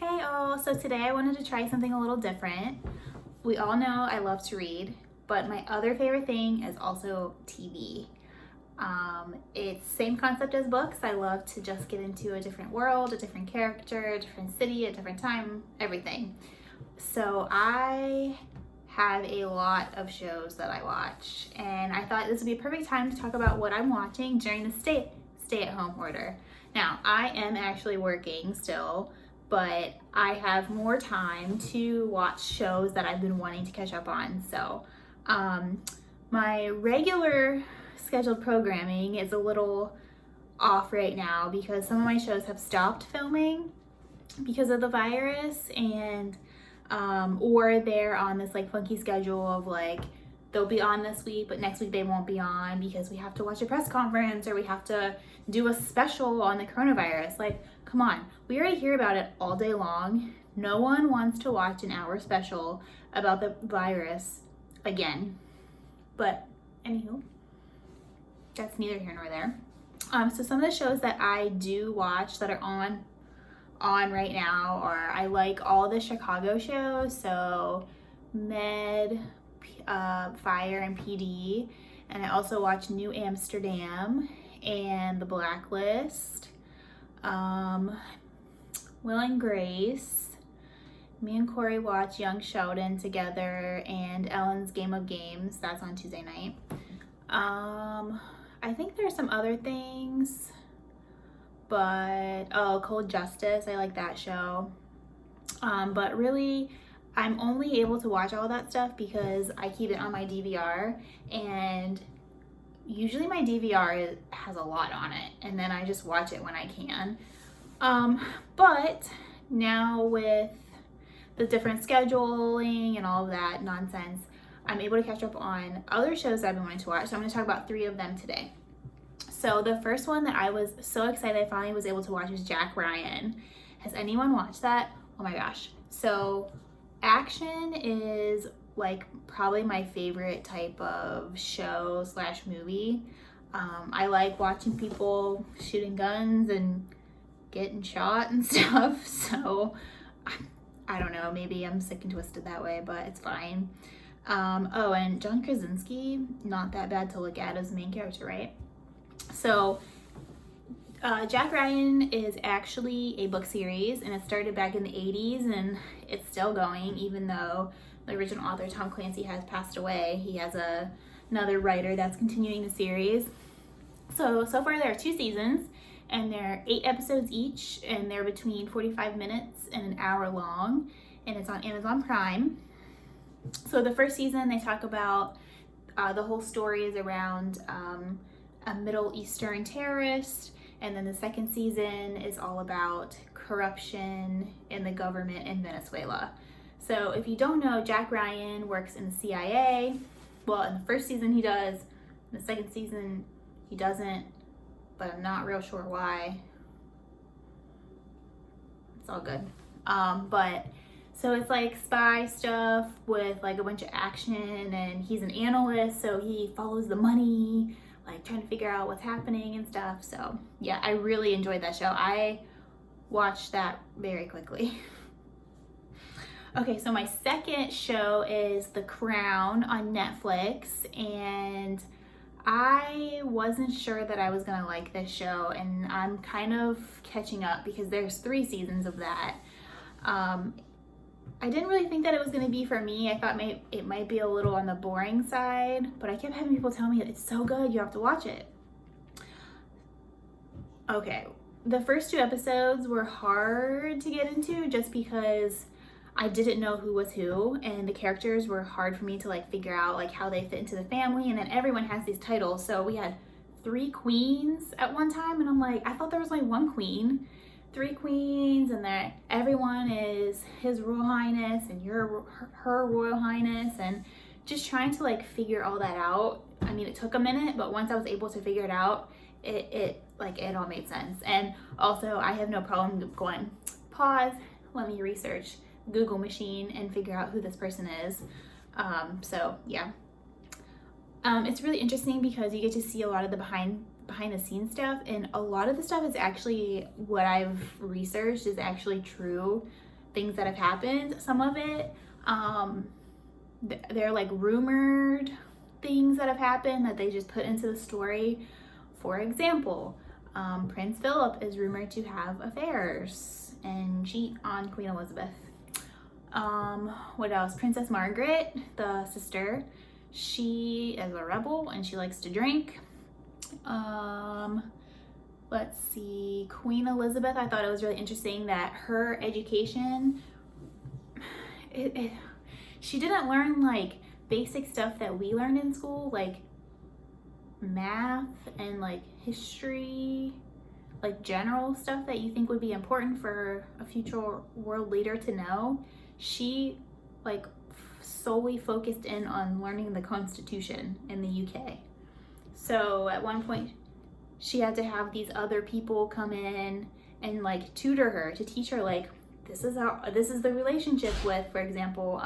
Hey all, so today I wanted to try something a little different. We all know I love to read, but my other favorite thing is also TV. It's same concept as books. I love to just get into a different world, a different character, a different city, a different time, everything. So I have a lot of shows that I watch, and I thought this would be a perfect time to talk about what I'm watching during the stay-at-home order. Now, I am actually working still, but I have more time to watch shows that I've been wanting to catch up on. So, my regular scheduled programming is a little off right now because some of my shows have stopped filming because of the virus, and or they're on this like funky schedule of like they'll be on this week but next week they won't be on because we have to watch a press conference or we have to do a special on the coronavirus. Like, come on, we already hear about it all day long. No one wants to watch an hour special about the virus again. But anywho, that's neither here nor there. So some of the shows that I do watch that are on right now are, I like all the Chicago shows, so Med, Fire, and PD, and I also watch New Amsterdam and The Blacklist, Will and Grace. Me and Corey watch Young Sheldon together and Ellen's Game of Games. That's on Tuesday night. I think there's some other things, but Cold Justice, I like that show. But really, I'm only able to watch all that stuff because I keep it on my DVR, and usually my DVR has a lot on it, and then I just watch it when I can. But now with the different scheduling and all of that nonsense, I'm able to catch up on other shows that I've been wanting to watch. So I'm going to talk about 3 of them today. So the first one that I was so excited I finally was able to watch is Jack Ryan. Has anyone watched that? Oh my gosh. So action is like probably my favorite type of show / movie. I like watching people shooting guns and getting shot and stuff. So I don't know, maybe I'm sick and twisted that way, but it's fine. And John Krasinski, not that bad to look at as the main character, right? So Jack Ryan is actually a book series, and it started back in the 80s, and it's still going, even though the original author Tom Clancy has passed away. He has another writer that's continuing the series. So far there are 2 seasons, and they're 8 episodes each, and they're between 45 minutes and an hour long, and it's on Amazon Prime. So the first season, they talk about the whole story is around a Middle Eastern terrorist, and then the second season is all about corruption in the government in Venezuela. So if you don't know, Jack Ryan works in the CIA. Well, in the first season he does, in the second season he doesn't, but I'm not real sure why. It's all good. So it's like spy stuff with like a bunch of action, and he's an analyst, so he follows the money, like trying to figure out what's happening and stuff. So yeah, I really enjoyed that show. I watched that very quickly. Okay, so my second show is The Crown on Netflix, and I wasn't sure that I was gonna like this show, and I'm kind of catching up because there's 3 seasons of that. I didn't really think that it was going to be for me. I thought it might be a little on the boring side, but I kept having people tell me it's so good, you have to watch it. Okay, the first 2 episodes were hard to get into just because I didn't know who was who, and the characters were hard for me to like figure out like how they fit into the family, and then everyone has these titles. So we had 3 queens at one time, and I'm like, I thought there was only 1 queen. 3 queens, and that everyone is His Royal Highness and her Royal Highness, and just trying to like figure all that out. I mean, it took a minute, but once I was able to figure it out, it all made sense. And also, I have no problem going pause, let me research, Google machine, and figure out who this person is. So yeah, it's really interesting because you get to see a lot of the behind the scenes stuff, and a lot of the stuff is actually what I've researched is actually true things that have happened. Some of it, they're like rumored things that have happened that they just put into the story. For example, Prince Philip is rumored to have affairs and cheat on Queen Elizabeth. What else? Princess Margaret, the sister, she is a rebel and she likes to drink. Let's see, Queen Elizabeth, I thought it was really interesting that her education, she didn't learn like basic stuff that we learned in school, like math and like history, like general stuff that you think would be important for a future world leader to know. She like solely focused in on learning the Constitution in the UK. So at one point she had to have these other people come in and like tutor her to teach her like this is the relationship with, for example,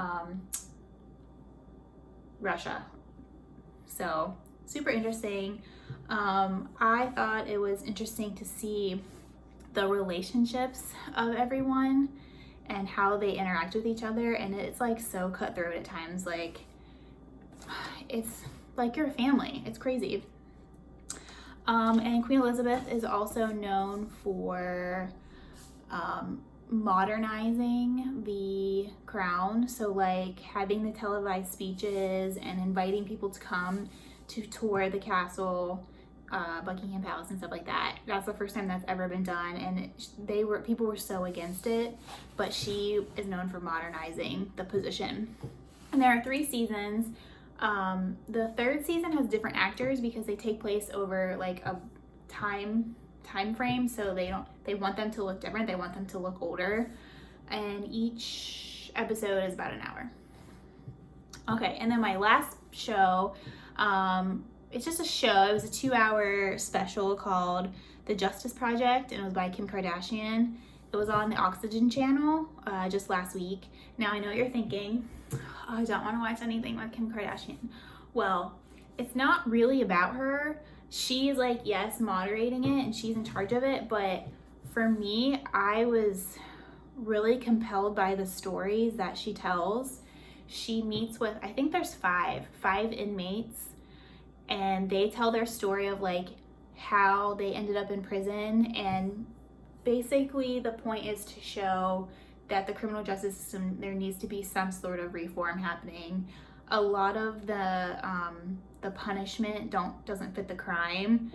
Russia. So super interesting. I thought it was interesting to see the relationships of everyone and how they interact with each other, and it's like so cutthroat at times. Like it's like you're a family. It's crazy. And Queen Elizabeth is also known for modernizing the crown. So like having the televised speeches and inviting people to come to tour the castle, Buckingham Palace and stuff like that. That's the first time that's ever been done, and people were so against it, but she is known for modernizing the position. And there are 3 seasons. The 3rd season has different actors because they take place over like a time frame, so they want them to look different. They want them to look older, and each episode is about an hour. Okay, and then my last show, it's just a show. It was a 2-hour special called The Justice Project, and it was by Kim Kardashian. It was on the Oxygen channel just last week. Now I know what you're thinking, oh, I don't want to watch anything with Kim Kardashian. Well, it's not really about her. She's like, yes, moderating it and she's in charge of it, but for me, I was really compelled by the stories that she tells. She meets with, I think there's five inmates, and they tell their story of like how they ended up in prison, and basically the point is to show that the criminal justice system, there needs to be some sort of reform happening. A lot of the punishment doesn't fit the crime.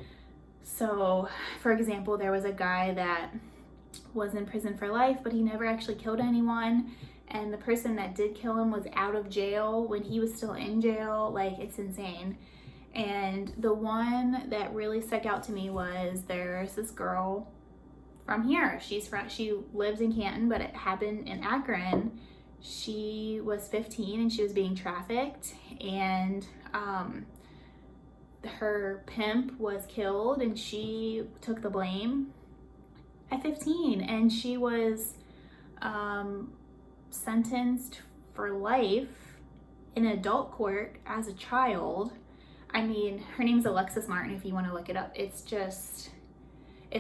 So for example, there was a guy that was in prison for life, but he never actually killed anyone, and the person that did kill him was out of jail when he was still in jail. Like, it's insane. And the one that really stuck out to me was there's this girl from here. She lives in Canton, but it happened in Akron. She was 15 and she was being trafficked, and her pimp was killed, and she took the blame at 15, and she was sentenced for life in adult court as a child. I mean, her name's Alexis Martin if you want to look it up. It's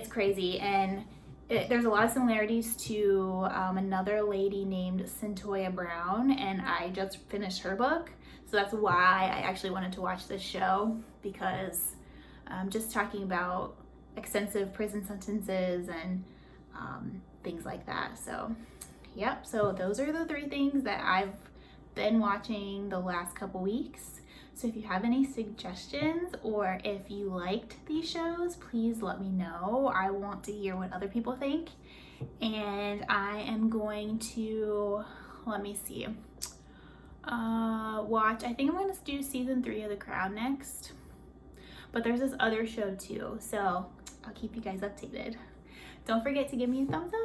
crazy. And there's a lot of similarities to another lady named Cyntoia Brown, and I just finished her book. So that's why I actually wanted to watch this show, because just talking about extensive prison sentences and things like that. So, yep. So those are the 3 things that I've been watching the last couple weeks. So if you have any suggestions, or if you liked these shows, please let me know. I want to hear what other people think. And I am going to, let me see, I think I'm going to do season 3 of The Crown next. But there's this other show too, so I'll keep you guys updated. Don't forget to give me a thumbs up.